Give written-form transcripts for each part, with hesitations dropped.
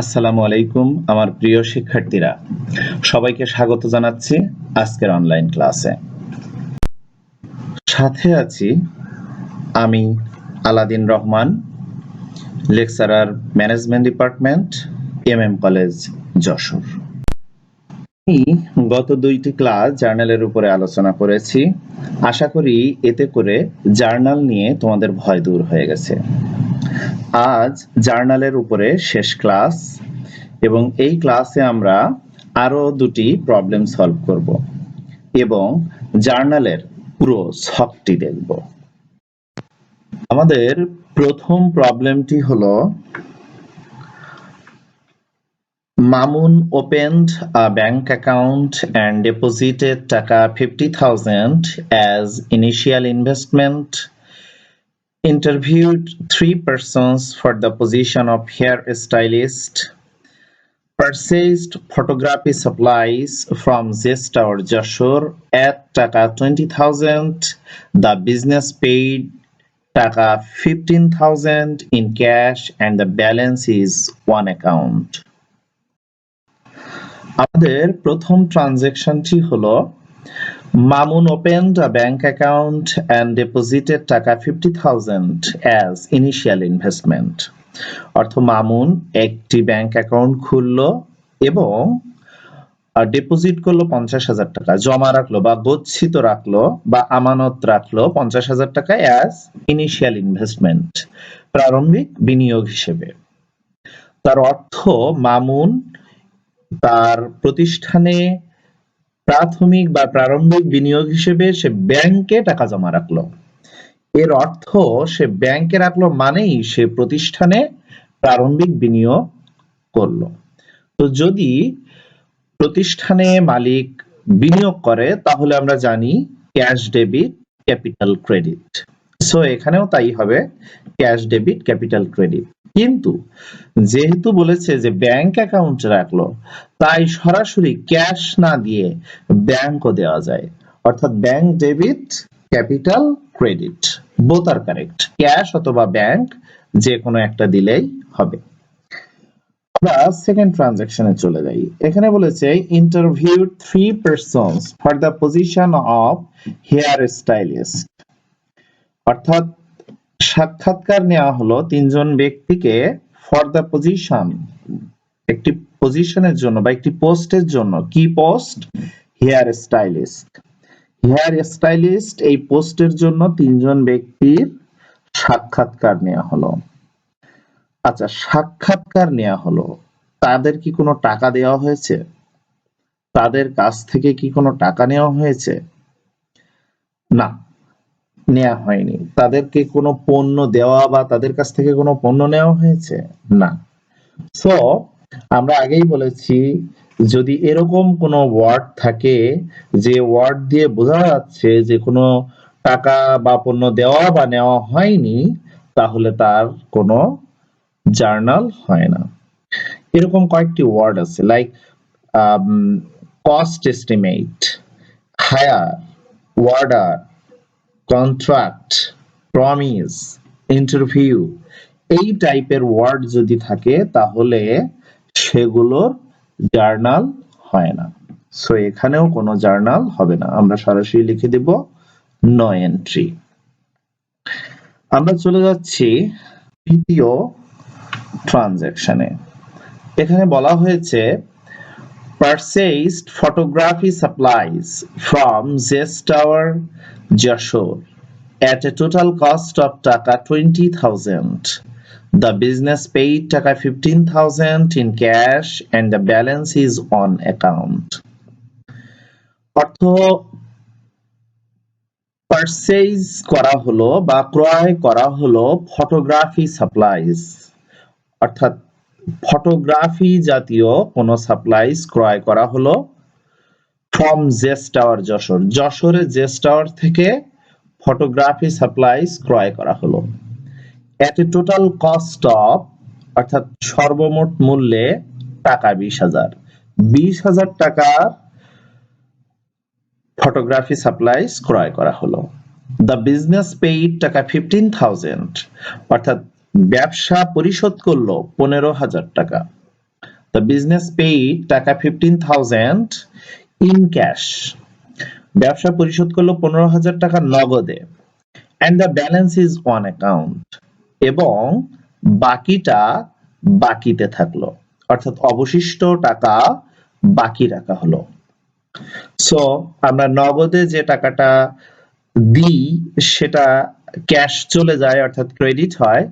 আসসালামু আলাইকুম আমার প্রিয় শিক্ষার্থীরা, সবাইকে স্বাগত জানাচ্ছি আজকের অনলাইন ক্লাসে। সাথে আছি আমি Aladin Rahman, lecturer management department, MM college Jessore. আমি গত দুইটি ক্লাস জার্নালের উপরে আলোচনা করেছি। আশা করি এতে করে জার্নাল নিয়ে তোমাদের ভয় দূর হয়ে গেছে। আজ জার্নালের উপরে শেষ ক্লাস এবং এই ক্লাসে আমরা আরো দুটি প্রবলেম সলভ করব এবং জার্নালের পুরো ছকটি দেখব। আমাদের প্রথম প্রবলেমটি হলো Mamun opened a bank account and deposited টাকা 50,000 as initial investment, interviewed 3 persons for the position of hairstylist, purchased photography supplies from Zest Tower Jashore at টাকা 20,000. The business paid টাকা 15,000 in cash and the balance is on account. আমাদের প্রথম ট্রানজ্যাকশনটি হলো Mamun opened a bank account and deposited টাকা 50,000 as initial investment. অর্থ মামুন একটি bank account খুললো এবং ডিপোজিট করলো 50,000 টাকা, জমা রাখলো বা গচ্ছিত রাখলো বা আমানত রাখলো 50,000 টাকা অ্যাজ ইনিশিয়াল ইনভেস্টমেন্ট, প্রারম্ভিক বিনিয়োগ হিসেবে। তার অর্থ মামুন তার প্রতিষ্ঠানে প্রাথমিক বা প্রারম্ভিক বিনিয়োগ হিসেবে সে ব্যাংকে টাকা জমা রাখলো। এর অর্থ সে ব্যাংকে রাখলো মানেই সে প্রতিষ্ঠানে প্রারম্ভিক বিনিয়োগ করলো। তো যদি প্রতিষ্ঠানে মালিক বিনিয়োগ করে তাহলে আমরা জানি cash debit capital credit. So এখানেও তাই হবে, ক্যাশ ডেবিট ক্যাপিটাল ক্রেডিট। কিন্তু যেহেতু বলেছে যে ব্যাংক অ্যাকাউন্ট রাখলো, তাই সরাসরি ক্যাশ না দিয়ে ব্যাংকও দেওয়া যায়, অর্থাৎ bank debit capital credit both আর কারেক্ট। ক্যাশ অথবা ব্যাংক যে কোনো একটা দিলেই হবে। আমরা সেকেন্ড ট্রানজ্যাকশনে চলে যাই। এখানে বলেছে interviewed 3 persons for the position of hair stylist, অর্থাৎ সাক্ষাৎকার নেওয়া হলো তিনজন ব্যক্তিকে ফর দ্য পজিশন, একটি পজিশনের জন্য বা একটি পোস্টের জন্য। কি post? Hair stylist. Hair stylist এই পোস্টের জন্য তিনজন ব্যক্তির সাক্ষাৎকার নেওয়া হলো। আচ্ছা, সাক্ষাৎকার নেওয়া হলো, তাদের কি কোনো টাকা দেওয়া হয়েছে? তাদের কাছ থেকে কি কোনো টাকা নেওয়া হয়েছে? না, নেওয়া হয়নি। তাদেরকে কোনো পণ্য দেওয়া বা তাদের কাছ থেকে কোনো পণ্য নেওয়া হয়েছে? না। সো আমরা আগেই বলেছি, যদি এরকম কোনো ওয়ার্ড থাকে যে ওয়ার্ড দিয়ে বোঝা যাচ্ছে যে কোনো টাকা বা পণ্য দেওয়া বা নেওয়া হয়নি, তাহলে তার কোনো জার্নাল হয় না। এরকম কয়েকটি ওয়ার্ড আছে, like cost estimate, hire, order, contract, promise, interview. এই টাইপের ওয়ার্ড যদি থাকে তাহলে সেগুলোর জার্নাল হয় না। সো এখানেও কোনো জার্নাল হবে না, আমরা সরাসরি লিখে দেব নো এন্ট্রি। আমরা চলে যাচ্ছি দ্বিতীয় ট্রানজ্যাকশনে। এখানে বলা হয়েছে purchased photography supplies from Zest Tower Jashore at a total cost of টাকা 20,000. The business paid টাকা 15,000 in cash and the balance is on account. অর্থ পারচেজ করা হলো বা ক্রয় করা হলো ফটোগ্রাফি সাপ্লাইজ, অর্থাৎ ফটোগ্রাফি জাতীয় কোনো সাপ্লাইজ ক্রয় করা হলো ফ্রম জেস্ট টাওয়ার যশোর। যশোরে জেস্ট টাওয়ার থেকে ফটোগ্রাফি সাপ্লাইজ ক্রয় করা হলো এট এ টোটাল কস্ট অফ, অর্থাৎ সর্বমোট মূল্যে টাকা 20,000। 20,000 টাকার ফটোগ্রাফি সাপ্লাইজ ক্রয় করা হলো। দ্য বিজনেস পেইড টাকা 15,000, অর্থাৎ ব্যবসা পরিশোধ করলো 15,000 টাকা। The business paid টাকা 15,000 in cash. ব্যবসা পরিশোধ করলো 15,000 টাকা নগদে, and the balance is on account. এবং বাকিটা বাকিতে থাকলো, অর্থাৎ অবশিষ্ট টাকা বাকি রাখা হলো। সো আমরা নগদে যে টাকাটা দিই সেটা ক্যাশ চলে যায়, অর্থাৎ ক্রেডিট হয়।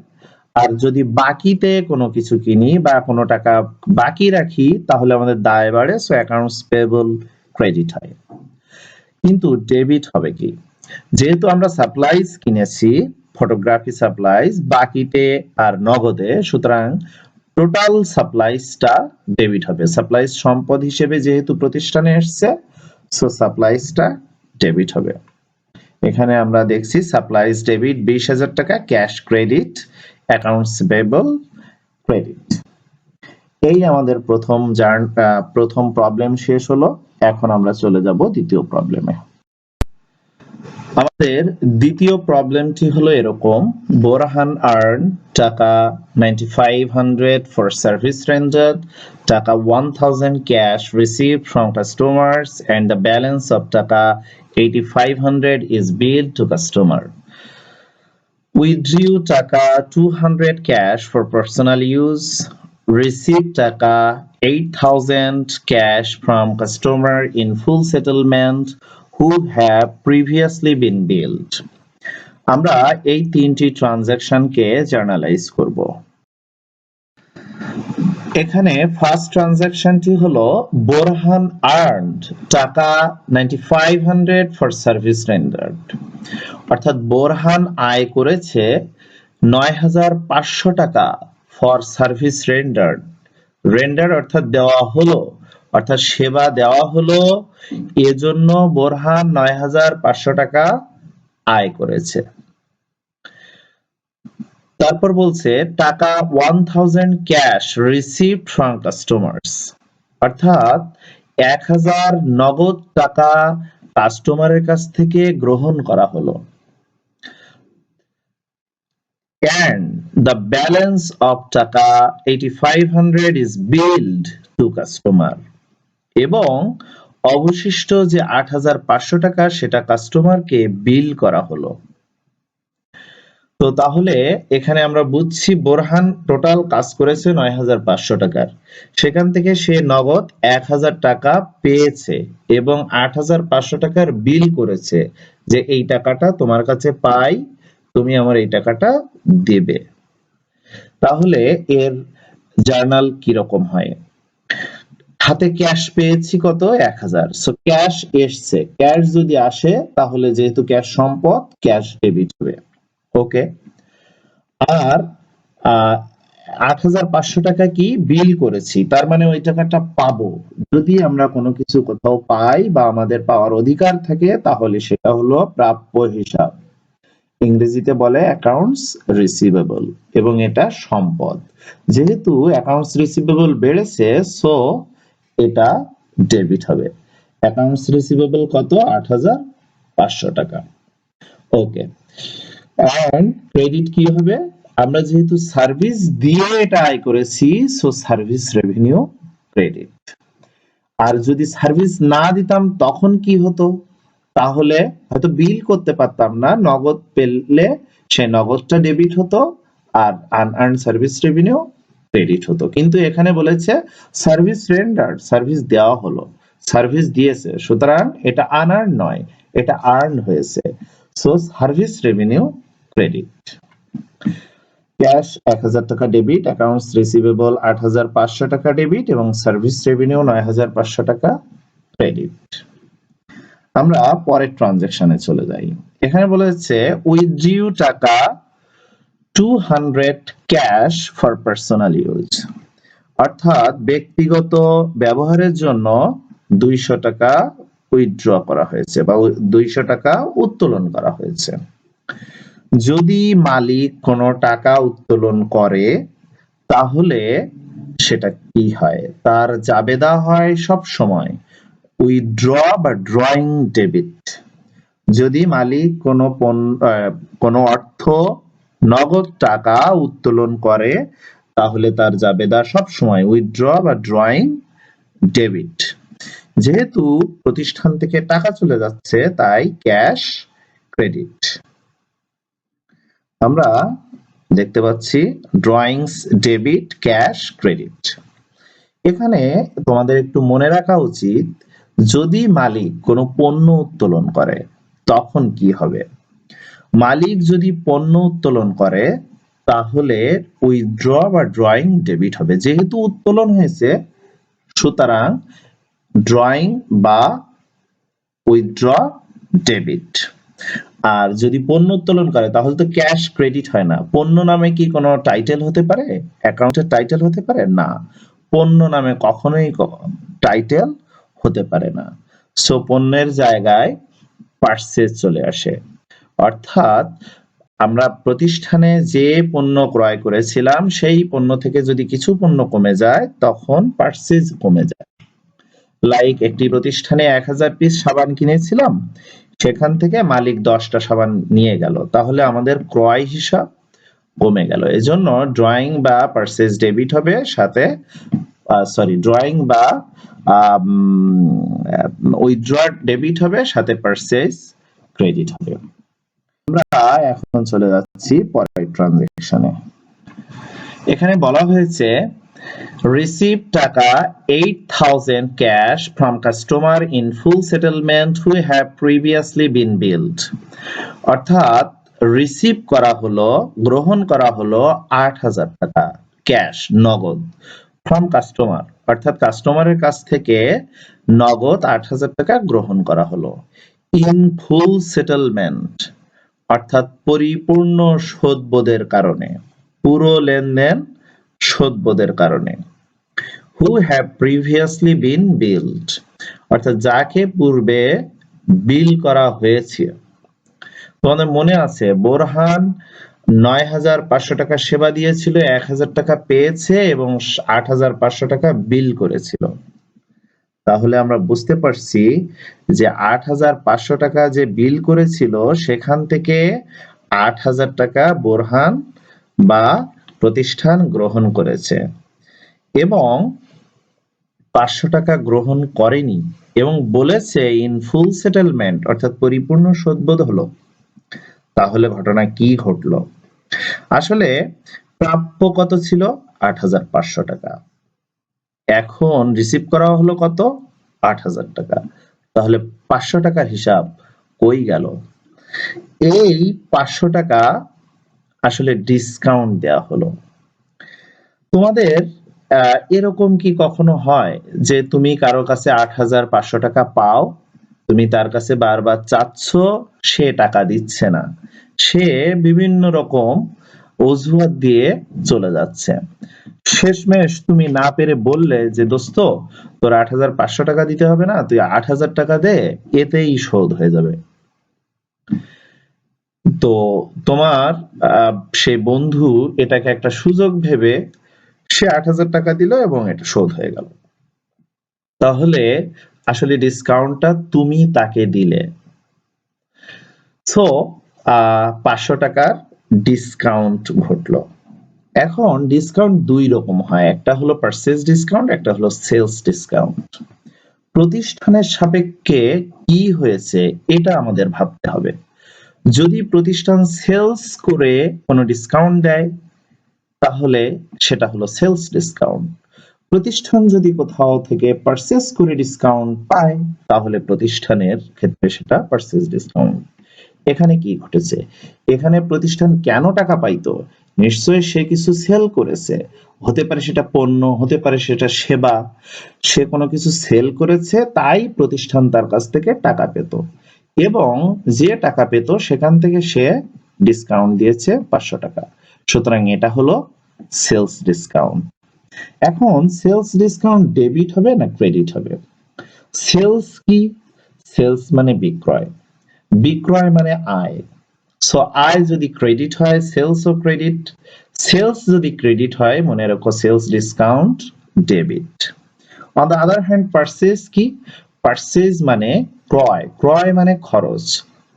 আর যদি বাকিতে কোনো কিছু কিনি বা কোনো টাকা বাকি রাখি তাহলে আমাদের দায় বাড়ে, সো অ্যাকাউন্টস পেয়েবল ক্রেডিট হয়। কিন্তু ডেবিট হবে কি? যেহেতু আমরা সাপ্লাইজ কিনেছি, ফটোগ্রাফি সাপ্লাইজ বাকিতে আর নগদে, সুতরাং টোটাল সাপ্লাইজটা ডেবিট হবে। সাপ্লাইজ সম্পদ হিসেবে যেহেতু প্রতিষ্ঠানে এসছে, সো সাপ্লাইজটা ডেবিট হবে। এখানে আমরা দেখছি সাপ্লাইজ ডেবিট 20,000 টাকা, cash credit, accounts payable credit. এই আমাদের প্রথম প্রবলেম শেষ হলো। এখন আমরা চলে যাব দ্বিতীয় প্রবলেমে। আমাদের দ্বিতীয় প্রবলেমটি হলো এরকম: বোরহান আর্ন টাকা 9,500 for service rendered, টাকা 1,000 cash received from customers, and the balance of টাকা 8,500 is billed to customer. Withdrew টাকা 200 cash for personal use, received টাকা 8,000 cash from customer in full settlement who have previously been billed. আমরা এই তিনটি ট্রানজাকশনকে journalise করব। এখানে first ট্রানজাকশনটি হলো Borhan earned টাকা 9,500 ফর সার্ভিস রেন্ডার্ড, অর্থাৎ বোরহান আয় করেছে 9,500 টাকা ফর সার্ভিস রেন্ডার্ড। রেন্ডার অর্থাৎ দেওয়া হলো, অর্থাৎ সেবা দেওয়া হলো, এজন্য বোরহান 9,500 টাকা আয় করেছে। তারপর বলছে টাকা 1,000 ক্যাশ রিসিভড ফ্রম কাস্টমার্স, অর্থাৎ 1,000 নগদ টাকা কাস্টমারের কাছ থেকে গ্রহণ করা হলো। and the balance of টাকা 8,500 is billed to customer, এবং অবশিষ্ট যে 8,500 টাকা সেটা কাস্টমারকে বিল করা হলো। তো তাহলে এখানে আমরা বুঝছি বোরহান টোটাল কাজ করেছে 9,500 টাকার, সেখান থেকে সে নগদ 1,000 টাকা পেয়েছে এবং 8,500 টাকার বিল করেছে যে এই টাকাটা তোমার কাছে পাই, তুমি আমার এই টাকাটা দেবে। তাহলে এর জার্নাল কিরকম হয়? হাতে ক্যাশ পেয়েছি কত? 1,000। সো ক্যাশ এসছে, ক্যাশ যদি আসে তাহলে যেহেতু ক্যাশ সম্পদ, ক্যাশ ডেবিট হবে। ওকে, আর 8,500 টাকা কি বিল করেছি, তার মানে ওই টাকাটা পাবো। যদি আমরা কোনো কিছু কোথাও পাই বা আমাদের পাওয়ার অধিকার থাকে তাহলে সেটা হলো প্রাপ্য হিসাব, ইংরেজিতে বলে অ্যাকাউন্টস রিসিভেবল, এবং এটা সম্পদ। যেহেতু অ্যাকাউন্টস রিসিভেবল বেড়েছে, সো এটা ডেবিট হবে। অ্যাকাউন্টস রিসিভেবল কত? 8,500 টাকা। ওকে, এন্ড ক্রেডিট কি হবে? আমরা যেহেতু সার্ভিস দিয়ে এটা আয় করেছি, সো সার্ভিস রেভিনিউ ক্রেডিট। আর যদি সার্ভিস না দিতাম তখন কি হতো? তাহলে হয়তো বিল করতে পারতাম না, নগদ পেলে সে নগদটা ডেবিট হতো আর আনআর্ন সার্ভিস রেভিনিউ ক্রেডিট হতো। কিন্তু এখানে বলেছে সার্ভিস রেন্ডার্ড, সার্ভিস দেওয়া হলো, সার্ভিস দিয়েছে, সুতরাং এটা আনআর্ন নয়, এটা আর্ন হয়েছে। So service revenue credit. Cash 1,000 টাকা ডেবিট, অ্যাকাউন্টস রিসিভেবল 8,500 টাকা ডেবিট এবং সার্ভিস রেভিনিউ 9,500 টাকা ক্রেডিট। আমরা পরের ট্রানজাকশনে চলে যাই। এখানে বলেছে উইথড্রিউ টাকা 200 ক্যাশ ফর পার্সোনাল ইউজ, অর্থাৎ ব্যক্তিগত ব্যবহারের জন্য 200 টাকা উইথড্র করা হয়েছে বা 200 টাকা উত্তোলন করা হয়েছে। যদি মালিক কোনো টাকা উত্তোলন করে তাহলে সেটা কি হয়? তার জাবেদা হয় সব সময় উইথড্র বা ড্রয়িং ডেবিট। যদি মালিক কোনো অর্থ নগদ টাকা উত্তোলন করে তাহলে তার জাবেদা সবসময় উইথড্র বা ড্রয়িং ডেবিট। যেহেতু প্রতিষ্ঠান থেকে টাকা চলে যাচ্ছে তাই ক্যাশ ক্রেডিট। আমরা দেখতে পাচ্ছি ড্রয়িংস ডেবিট, ক্যাশ ক্রেডিট। এখানে তোমাদের একটু মনে রাখা উচিত, যদি মালিক কোনো পণ্য উত্তোলন করে তখন কি হবে। মালিক যদি পণ্য উত্তোলন করে তাহলে উইথড্র বা ড্রয়িং ডেবিট হবে। যেহেতু উত্তোলন হয়েছে সুতরাং ড্রয়িং বা উইথড্র ডেবিট। আর যদি পণ্য উত্তোলন করে তাহলে তো ক্যাশ ক্রেডিট হয় না। পণ্য নামে কি কোনো টাইটেল হতে পারে, অ্যাকাউন্টের টাইটেল হতে পারে না, পণ্য নামে কখনোই টাইটেল হতে পারে না। সো পণ্যের জায়গায় পারচেজ চলে আসে। অর্থাৎ আমরা প্রতিষ্ঠানে যে পণ্য ক্রয় করেছিলাম সেই পণ্য থেকে যদি কিছু পণ্য কমে যায় তখন পারচেজ কমে যায়। লাইক একটি প্রতিষ্ঠানে 1000 পিস সাবান কিনেছিলাম, সেখান থেকে মালিক 10টা সাবান নিয়ে গেল, তাহলে আমাদের ক্রয় হিসাব কমে গেল। এজন্য ড্রয়িং বা পারচেজ ডেবিট হবে, সাথে ড্রয়িং বা উইথড্র ডেবিট হবে, সাথে পারচেজ ক্রেডিট হবে। আমরা এখন চলে যাচ্ছি পরের ট্রানজ্যাকশনে। এখানে বলা হয়েছে receive taka 8000 cash from customer in full settlement who have previously been billed. অর্থাৎ রিসিভ করা হলো, গ্রহণ করা হলো 8000 টাকা ক্যাশ, নগদ, ফ্রম কাস্টমার, অর্থাৎ কাস্টমারের কাছ থেকে নগদ 8000 টাকা গ্রহণ করা হলো। ইন ফুল সেটেলমেন্ট অর্থাৎ পরিপূর্ণ শোধবোধের কারণে, পুরো লেনদেন শোধবোধের কারণে। Who have previously been billed অর্থাৎ যাকে পূর্বে বিল করা হয়েছে। তোমাদের মনে আছে বোরহান 9500 টাকা সেবা দিয়েছিল, 1000 টাকা পেয়েছে এবং 8500 টাকা বিল করেছিল। তাহলে আমরা বুঝতে পারছি যে 8500 টাকা যে বিল করেছিল সেখান থেকে 8000 টাকা বোরহান বা প্রতিষ্ঠান গ্রহণ করেছে এবং 500 টাকা গ্রহণ করেনি এবং বলেছে ইন ফুল সেটেলমেন্ট অর্থাৎ পরিপূর্ণ শোধবোধ হলো। তাহলে ঘটনা কি ঘটলো? আসলে প্রাপ্য কত ছিল? 8500 টাকা। এখন রিসিভ করা হলো কত? 8000 টাকা। তাহলে 500 টাকার হিসাব কই গেল? এই 500 টাকা আসলে ডিসকাউন্ট দেয়া হলো। তোমাদের এরকম কি কখনো হয় যে তুমি কারো কাছে 8500 টাকা পাও, তুমি তার কাছে বারবার চাচ্ছ, সে টাকা দিচ্ছে না, সে বিভিন্ন রকম অজুহাত দিয়ে চলে যাচ্ছে, শেষমেশ তুমি না পেরে বললে যে দোস্ত তোর 8500 টাকা দিতে হবে না, তুই 8000 টাকা দে, এতেই শোধ হয়ে যাবে। তো তোমার সেই বন্ধু এটাকে একটা সুযোগ ভেবে সে 8000 টাকা দিল এবং এটা শোধ হয়ে গেল। তাহলে আসলে ডিসকাউন্টটা তুমি তাকে দিলে। সো 500 টাকার ডিসকাউন্ট ঘটলো। এখন ডিসকাউন্ট দুই রকম হয়, একটা হলো পারচেজ ডিসকাউন্ট, একটা হলো সেলস ডিসকাউন্ট। প্রতিষ্ঠানের সাপেক্ষে কি হয়েছে এটা আমাদের ভাবতে হবে। যদি প্রতিষ্ঠান সেলস করে কোনো ডিসকাউন্ট দেয় তাহলে সেটা হলো সেলস ডিসকাউন্ট। প্রতিষ্ঠান যদি কোথাও থেকে পারচেজ করে ডিসকাউন্ট পায় তাহলে প্রতিষ্ঠানের ক্ষেত্রে সেটা পারচেজ ডিসকাউন্ট। এখানে কি ঘটেছে? এখানে প্রতিষ্ঠান কেন টাকা পাইতো? নিশ্চয়ই সে কিছু সেল করেছে, হতে পারে সেটা পণ্য, হতে পারে সেটা সেবা, সে কোনো কিছু সেল করেছে তাই প্রতিষ্ঠান তার কাছ থেকে টাকা পেত এবং যে টাকা পেত সেখান থেকে সে ডিসকাউন্ট দিয়েছে 500 টাকা। সুতরাং এটা হলো সেলস ডিসকাউন্ট। এখন সেলস ডিসকাউন্ট ডেবিট হবে না ক্রেডিট হবে? সেলস কি? সেলস মানে বিক্রয়, বিক্রয় মানে আয়। সো আয় যদি ক্রেডিট হয় সেলসও ক্রেডিট, সেলস যদি ক্রেডিট হয় মনে রাখো sales discount debit. On the other hand purchase কি? পারচেজ মানে ক্রয়, ক্রয় মানে খরচ,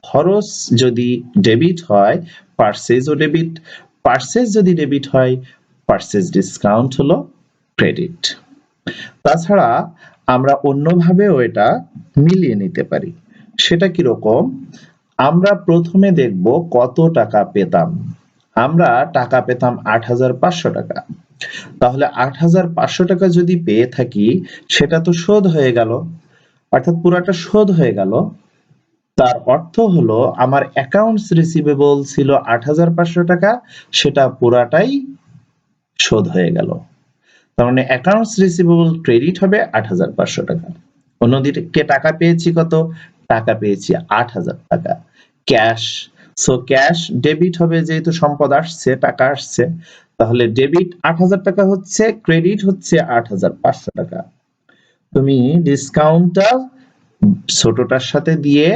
খরচ যদি ডেবিট হয় পারচেজও ডেবিট, পারচেজ যদি ডেবিট হয় পারচেজ ডিসকাউন্ট হলো ক্রেডিট। তাছাড়া আমরা অন্যভাবেও এটা মিলিয়ে নিতে পারি। সেটা কিরকম? আমরা প্রথমে দেখব কত টাকা পেতাম। আমরা টাকা পেতাম ৮৫০০ টাকা। তাহলে ৮৫০০ টাকা যদি পেয়ে থাকি, সেটা তো শোধ হয়ে গেল, অর্থাৎ পুরাটা শোধ হয়ে গেল। তার অর্থ হলো আমার অ্যাকাউন্টস রিসিভেবল ছিল ৮৫০০ টাকা, সেটা পুরাটাই শোধ হয়ে গেল। তার মানে অ্যাকাউন্টস রিসিভেবল ক্রেডিট হবে ৮৫০০ টাকা। অন্যদিকে টাকা পেয়েছি কত? টাকা পেয়েছি ৮০০০ টাকা ক্যাশ। সো ক্যাশ ডেবিট হবে, যেহেতু সম্পদ আসছে, টাকা আসছে, তাহলে ডেবিট ৮০০০ টাকা হচ্ছে, ক্রেডিট হচ্ছে ৮৫০০ টাকা। তুমি ডিসকাউন্টটা ছোটটার সাথে দিয়ে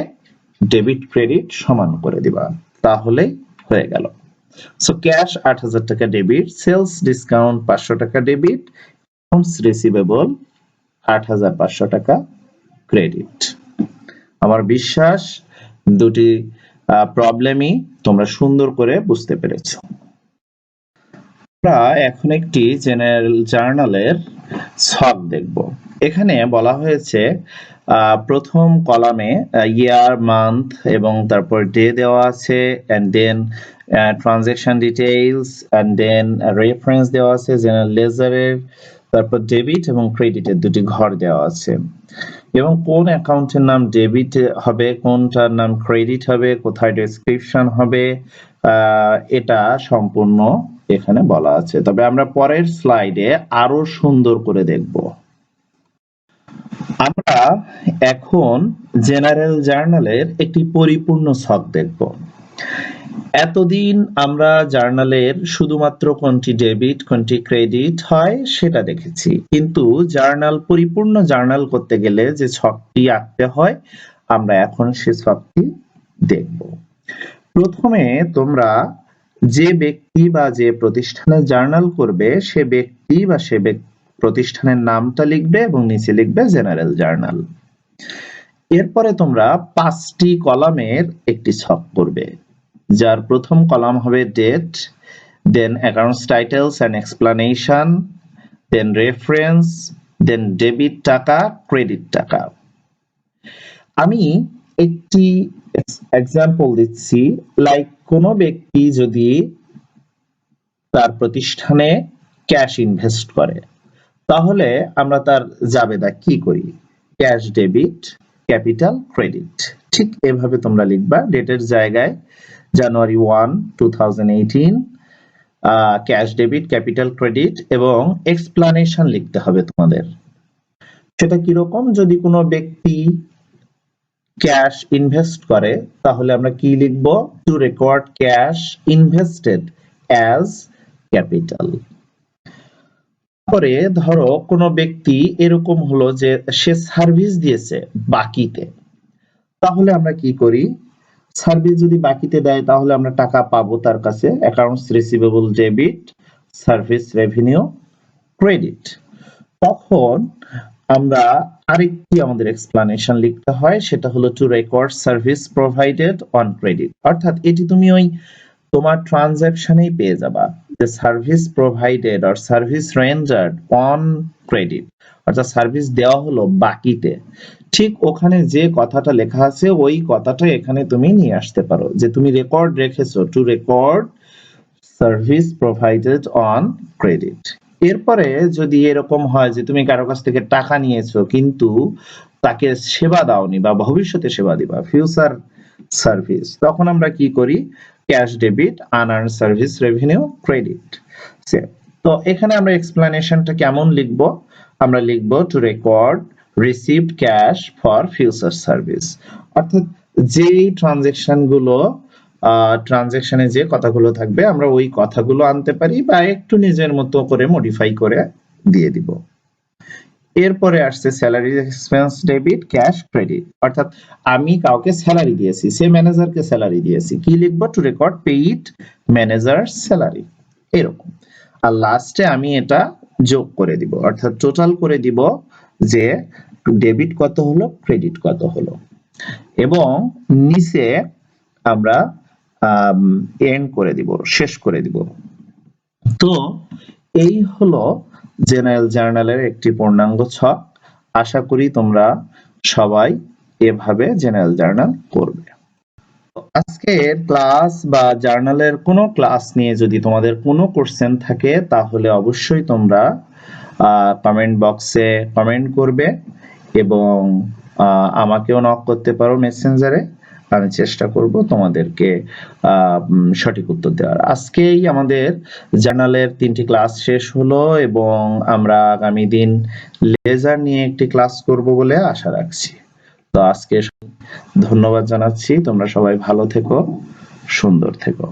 ডেবিট ক্রেডিট সমান করে দিবা, তাহলেই হয়ে গেল। সো ক্যাশ ৮০০০ টাকা ডেবিট, সেলস ডিসকাউন্ট ৫০০ টাকা ডেবিট, অ্যাকাউন্টস রিসিভেবল ৮৫০০ টাকা ক্রেডিট। আমার বিশ্বাস দুটি প্রবলেমই তোমরা সুন্দর করে বুঝতে পেরেছো। আমরা এখন একটি জেনারেল জার্নালের ছক দেখব। এখানে বলা হয়েছে প্রথম কলামে ইয়ার, মান্থ এবং তারপর ডে দেওয়া আছে, and then transaction details, and then reference দেওয়া আছে জেনারেল লেজারের, তারপর ডেবিট এবং ক্রেডিটের দুটি ঘর দেওয়া আছে, এবং কোন অ্যাকাউন্টের নাম ডেবিট হবে, কোনটার নাম ক্রেডিট হবে, কোথায় ডেসক্রিপশন হবে, এটা সম্পূর্ণ এখানে বলা আছে। তবে আমরা পরের স্লাইডে আরো সুন্দর করে দেখব। আমরা এখন জেনারেল জার্নালের একটি পরিপূর্ণ ছক দেখব। এতদিন আমরা জার্নালের শুধুমাত্র কোনটি ডেবিট কোনটি ক্রেডিট হয় সেটা দেখেছি, কিন্তু জার্নাল, পরিপূর্ণ জার্নাল করতে গেলে যে ছকটি আঁকতে হয়, আমরা এখন সে ছকটি দেখব। প্রথমে তোমরা যে ব্যক্তি বা যে প্রতিষ্ঠানে জার্নাল করবে, সে ব্যক্তি বা সে প্রতিষ্ঠানের নামটা লিখবে এবং নিচে লিখবে জেনারেল জার্নাল। এরপরে তোমরা 5টি কলামের একটি ছক করবে, যার প্রথম কলাম হবে date, then accounts titles and explanation, then reference, then debit taka, credit taka. আমি একটি এক্সাম্পল দিচ্ছি, লাইক কোনো ব্যক্তি যদি তার প্রতিষ্ঠানে ক্যাশ ইনভেস্ট করে, তাহলে আমরা তার জাবেদা কি করি? Cash debit, capital credit. ঠিক এভাবে তোমরা লিখবা, ডেটের জায়গায় জানুয়ারি 1, 2018, ক্যাশ ডেবিট, ক্যাপিটাল ক্রেডিট, এবং এক্সপ্লানেশন লিখতে হবে তোমাদের। সেটা কিরকম? যদি কোনো ব্যক্তি ক্যাশ ইনভেস্ট করে, তাহলে আমরা কি লিখব? Two record cash invested as capital. পরে ধরো কোনো ব্যক্তি এরকম হলো যে সে সার্ভিস দিয়েছে বাকিতে, তাহলে আমরা কি করি? সার্ভিস যদি বাকিতে দেয়, তাহলে আমরা টাকা পাবো তার কাছে, accounts receivable debit, service revenue credit. তখন আমরা আরেকটি আমাদের এক্সপ্লানেশন লিখতে হয়, সেটা হলো two record service provided on credit. অর্থাৎ এটি তুমি ওই তোমার ট্রানজাকশনেই পেয়ে যাবা, যে service provided or service rendered on credit, অর্থাৎ সার্ভিস দেওয়া হলো বাকিতে। ঠিক ওখানে যে কথাটা লেখা আছে, ওই কথাটা এখানে তুমি নিয়ে আসতে পারো, যে তুমি রেকর্ড রেখেছো two record service provided on credit. এরপরে যদি এরকম হয় যে তুমি কারো কাছ থেকে টাকা নিয়েছো কিন্তু তাকে সেবা দাওনি বা ভবিষ্যতে সেবা দিবা, ফিউচার সার্ভিস, তখন আমরা কি করি? Cash debit, unearned service revenue credit. তো এখানে আমরা এক্সপ্লানেশনটা কেমন লিখব? আমরা লিখব two record received cash for future service. অর্থাৎ যেই ট্রানজাকশনগুলো, ট্রানজাকশনে যে কথাগুলো থাকবে, আমরা ওই কথাগুলো আনতে পারি বা একটু নিজের মতো করে মডিফাই করে দিয়ে দিব। এরপরে আসছে salary expense debit, cash credit. অর্থাৎ আমি কাউকে স্যালারি দিয়েছি, সে ম্যানেজারকে স্যালারি দিয়েছি, কি লিখবো? Two record paid manager salary, এরকম। আর লাস্টে আমি এটা যোগ করে দিব, অর্থাৎ টোটাল করে দিব যে ডেবিট কত হলো, ক্রেডিট কত হলো, এবং নিচে আমরা এন্ড করে দিব, শেষ করে দিব। তো এই হলো জেনারেল জার্নালের একটি পূর্ণাঙ্গ ছক। আশা করি তোমরা সবাই এভাবে জেনারেল জার্নাল করবে। আজকের ক্লাস বা জার্নালের কোনো ক্লাস নিয়ে যদি তোমাদের কোনো কোশ্চেন থাকে তাহলে অবশ্যই তোমরা কমেন্ট বক্সে কমেন্ট করবে এবং আমাকেও নক করতে পারো মেসেঞ্জারে। আমি চেষ্টা করব তোমাদেরকে সঠিক উত্তর দেওয়ার। আজকেই আমাদের জার্নালের 3টি ক্লাস শেষ হলো এবং আমরা আগামী দিন লেজার নিয়ে একটি ক্লাস করব বলে আশা রাখছি। তো আজকে ধন্যবাদ জানাচ্ছি। তোমরা সবাই ভালো থেকো, সুন্দর থেকো।